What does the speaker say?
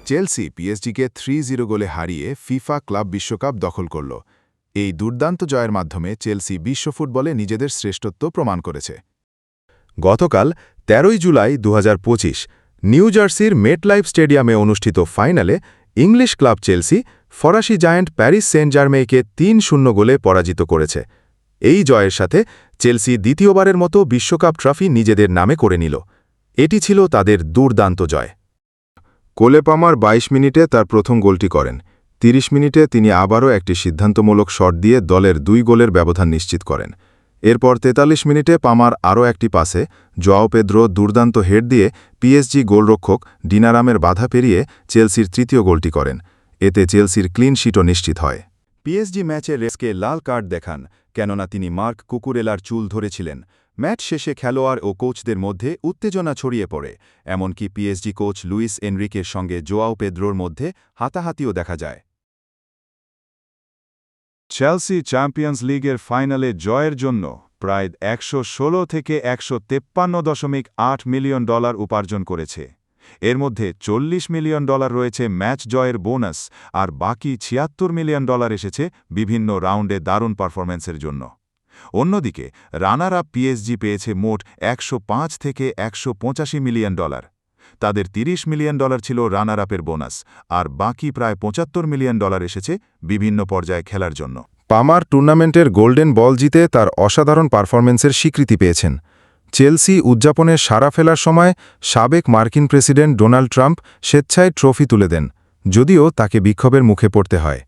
Chelsea পিএসজিকে 3-0 গোলে হারিয়ে FIFA club বিশ্বকাপ দখল করল। এই দুর্দান্ত জয়ের মাধ্যমে চেলসি বিশ্ব ফুটবলে নিজেদের শ্রেষ্ঠত্ব প্রমাণ করেছে। গতকাল 13 জুলাই 2025 নিউ জার্সির মেটলাইফ স্টেডিয়ামে অনুষ্ঠিত ফাইনালে ইংলিশ ক্লাব চেলসি ফরাসি জায়ান্ট প্যারিস সেন্ট জার্মেইকে 3-0 গোলে পরাজিত করেছে। এই জয়ের সাথে চেলসি দ্বিতীয়বারের মতো বিশ্বকাপ ট্রফি নিজেদের নামে করে নিল। এটি ছিল তাদের দুর্দান্ত জয়। কোলে পামার 22 মিনিটে তার প্রথম গোলটি করেন। 30 মিনিটে তিনি আবারও একটি সিদ্ধান্তমূলক শট দিয়ে দলের 2 গোলের ব্যবধান নিশ্চিত করেন। এরপর 43 মিনিটে পামার আরও একটি পাসে জোয়াও পেদ্রো দুর্দান্ত হেড দিয়ে পিএসজি গোলরক্ষক ডিনারামের বাধা পেরিয়ে চেলসির তৃতীয় গোলটি করেন। এতে চেলসির ক্লিন শিটও নিশ্চিত হয়। পিএসজি ম্যাচে রেসকে লাল কার্ড দেখান, কেননা তিনি মার্ক কুকুরেলার চুল ধরেছিলেন। ম্যাচ শেষে খেলোয়াড় ও কোচদের মধ্যে উত্তেজনা ছড়িয়ে পড়ে, এমনকি পিএসজি কোচ লুইস এনরিকের সঙ্গে জোয়াও পেদ্রোর মধ্যে হাতাহাতিও দেখা যায়। চেলসি চ্যাম্পিয়ন্স লিগের ফাইনালে জয়ের জন্য প্রায় 116 থেকে 153.8 মিলিয়ন ডলার উপার্জন করেছে। এর মধ্যে $40 মিলিয়ন রয়েছে ম্যাচ জয়ের বোনাস, আর বাকি $76 মিলিয়ন এসেছে বিভিন্ন রাউন্ডে দারুণ পারফরম্যান্সের জন্য। অন্যদিকে রানার আপ পিএসজি পেয়েছে মোট $105 থেকে $185 মিলিয়ন। তাদের $30 মিলিয়ন ছিল রানার আপের বোনাস, আর বাকি প্রায় $75 মিলিয়ন এসেছে বিভিন্ন পর্যায়ে খেলার জন্য। পামার টুর্নামেন্টের গোল্ডেন বল জিতে তার অসাধারণ পারফরম্যান্সের স্বীকৃতি পেয়েছেন। চেলসি উদযাপনে সাড়া ফেলার সময় সাবেক মার্কিন প্রেসিডেন্ট ডোনাল্ড ট্রাম্প স্বেচ্ছায় ট্রফি তুলে দেন, যদিও তাকে বিক্ষোভের মুখে পড়তে হয়।